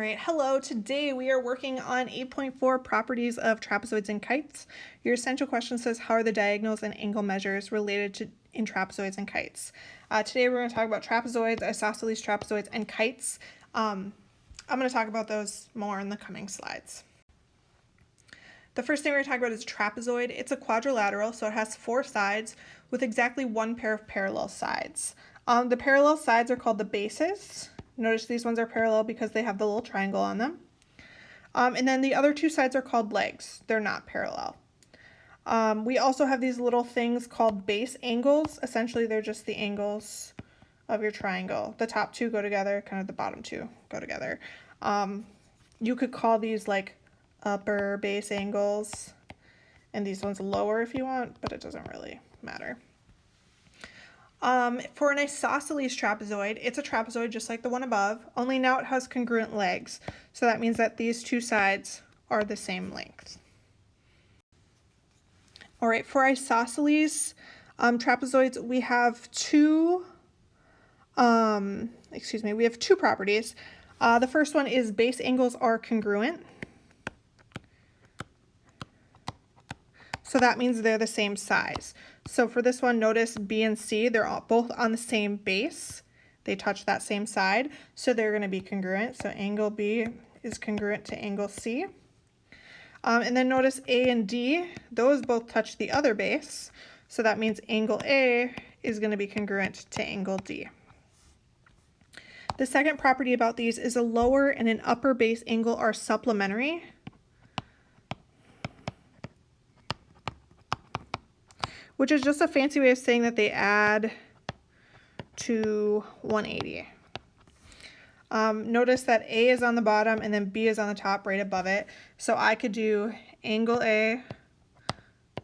right, hello. Today we are working on 8.4 properties of trapezoids and kites. Your essential question says, how are the diagonals and angle measures related in trapezoids and kites? Today we're going to talk about trapezoids, isosceles trapezoids, and kites. I'm going to talk about those more in the coming slides. The first thing we're going to talk about is trapezoid. It's a quadrilateral, so it has four sides with exactly one pair of parallel sides. The parallel sides are called the bases. Notice these ones are parallel because they have the little triangle on them. And then the other two sides are called legs. They're not parallel. We also have these little things called base angles. Essentially, they're just the angles of your triangle. The top two go together, kind of the bottom two go together. You could call these like upper base angles, and these ones lower if you want, but it doesn't really matter. For an isosceles trapezoid, it's a trapezoid just like the one above, only now it has congruent legs. So that means that these two sides are the same length. All right, for isosceles trapezoids, we have two properties. The first one is base angles are congruent. So that means they're the same size. So for this one, notice B and C, they're both on the same base. They touch that same side, so they're going to be congruent. So angle B is congruent to angle C. And then notice A and D, those both touch the other base. So that means angle A is going to be congruent to angle D. The second property about these is a lower and an upper base angle are supplementary. Which is just a fancy way of saying that they add to 180. Notice that A is on the bottom and then B is on the top right above it. So I could do angle A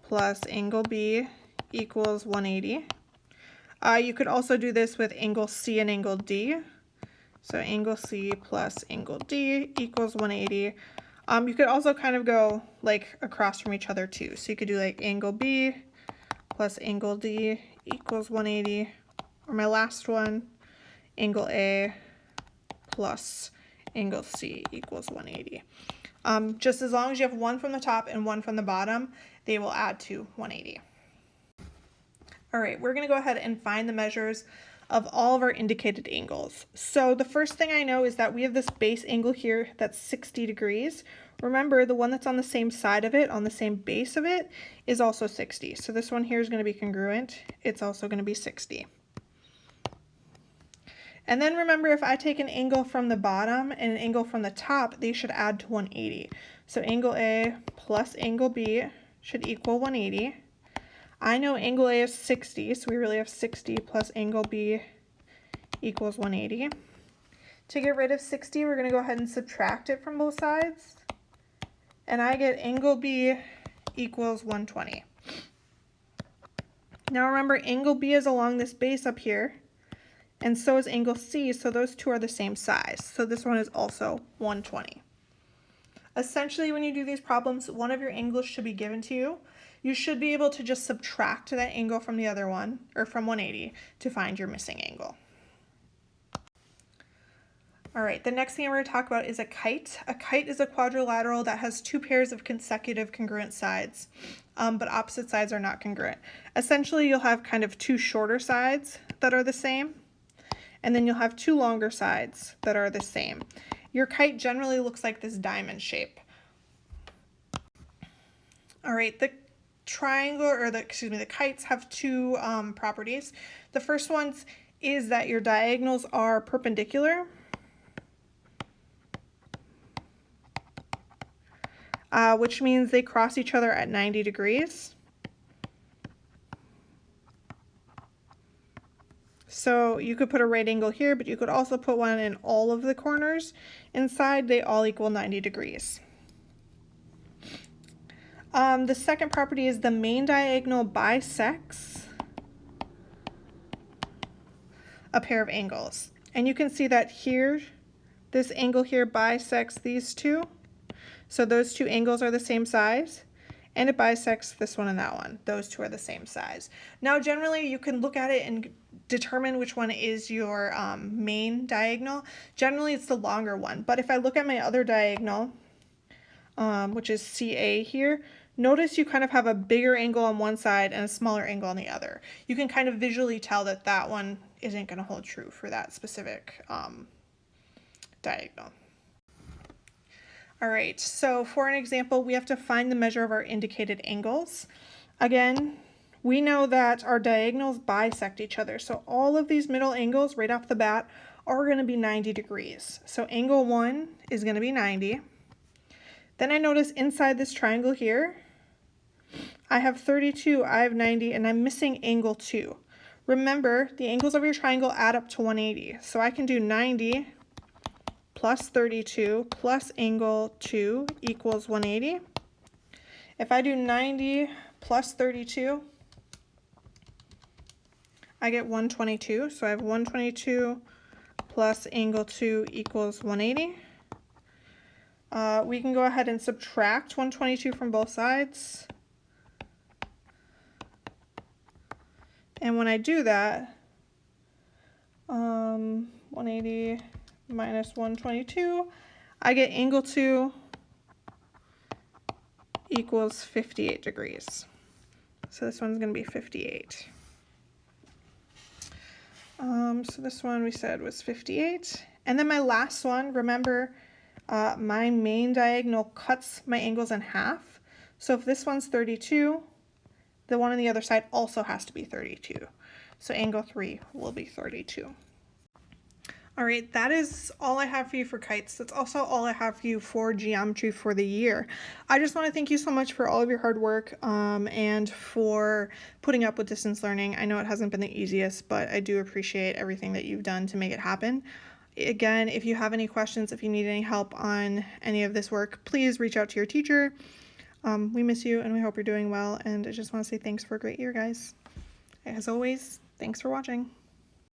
plus angle B equals 180. You could also do this with angle C and angle D. So angle C plus angle D equals 180. You could also kind of go like across from each other too. So you could do like angle B plus angle D equals 180, or my last one, angle A plus angle C equals 180. Just as long as you have one from the top and one from the bottom, they will add to 180. All right, we're going to go ahead and find the measures of all of our indicated angles. So the first thing I know is that we have this base angle here that's 60 degrees. Remember, the one that's on the same side of it, on the same base of it, is also 60. So this one here is going to be congruent. It's also going to be 60. And then remember, if I take an angle from the bottom and an angle from the top, they should add to 180. So angle A plus angle B should equal 180. I know angle A is 60, so we really have 60 plus angle B equals 180. To get rid of 60, we're going to go ahead and subtract it from both sides. And I get angle B equals 120. Now remember, angle B is along this base up here, and so is angle C, so those two are the same size. So this one is also 120. Essentially, when you do these problems, one of your angles should be given to you. You should be able to just subtract that angle from the other one, or from 180, to find your missing angle. All right, the next thing we're going to talk about is a kite. A kite is a quadrilateral that has two pairs of consecutive congruent sides, but opposite sides are not congruent. Essentially, you'll have kind of two shorter sides that are the same, and then you'll have two longer sides that are the same. Your kite generally looks like this diamond shape. All right, the kites have two properties. The first one is that your diagonals are perpendicular. Which means they cross each other at 90 degrees. So you could put a right angle here, but you could also put one in all of the corners. Inside, they all equal 90 degrees. The second property is the main diagonal bisects a pair of angles. And you can see that here, this angle here bisects these two. So those two angles are the same size. and it bisects this one and that one. Those two are the same size. Now, generally, you can look at it and determine which one is your main diagonal. Generally, it's the longer one, but if I look at my other diagonal, which is CA here, notice you kind of have a bigger angle on one side and a smaller angle on the other. You can kind of visually tell that that one isn't going to hold true for that specific diagonal. All right, so for an example, we have to find the measure of our indicated angles. Again, we know that our diagonals bisect each other, so all of these middle angles right off the bat are going to be 90 degrees. So angle 1 is going to be 90. Then I notice inside this triangle here, I have 32, I have 90, and I'm missing angle 2. Remember, the angles of your triangle add up to 180, so I can do 90 plus 32 plus angle 2 equals 180. If I do 90 plus 32, I get 122. So I have 122 plus angle 2 equals 180. We can go ahead and subtract 122 from both sides. And when I do that, 180 minus 122, I get angle 2 equals 58 degrees. So this one's going to be 58. So this one we said was 58. And then my last one, remember, my main diagonal cuts my angles in half. So if this one's 32, the one on the other side also has to be 32. So angle 3 will be 32. All right, that is all I have for you for kites. That's also all I have for you for geometry for the year. I just want to thank you so much for all of your hard work and for putting up with distance learning. I know it hasn't been the easiest, but I do appreciate everything that you've done to make it happen. Again, if you have any questions, if you need any help on any of this work, please reach out to your teacher. We miss you and we hope you're doing well. And I just want to say thanks for a great year, guys. As always, thanks for watching.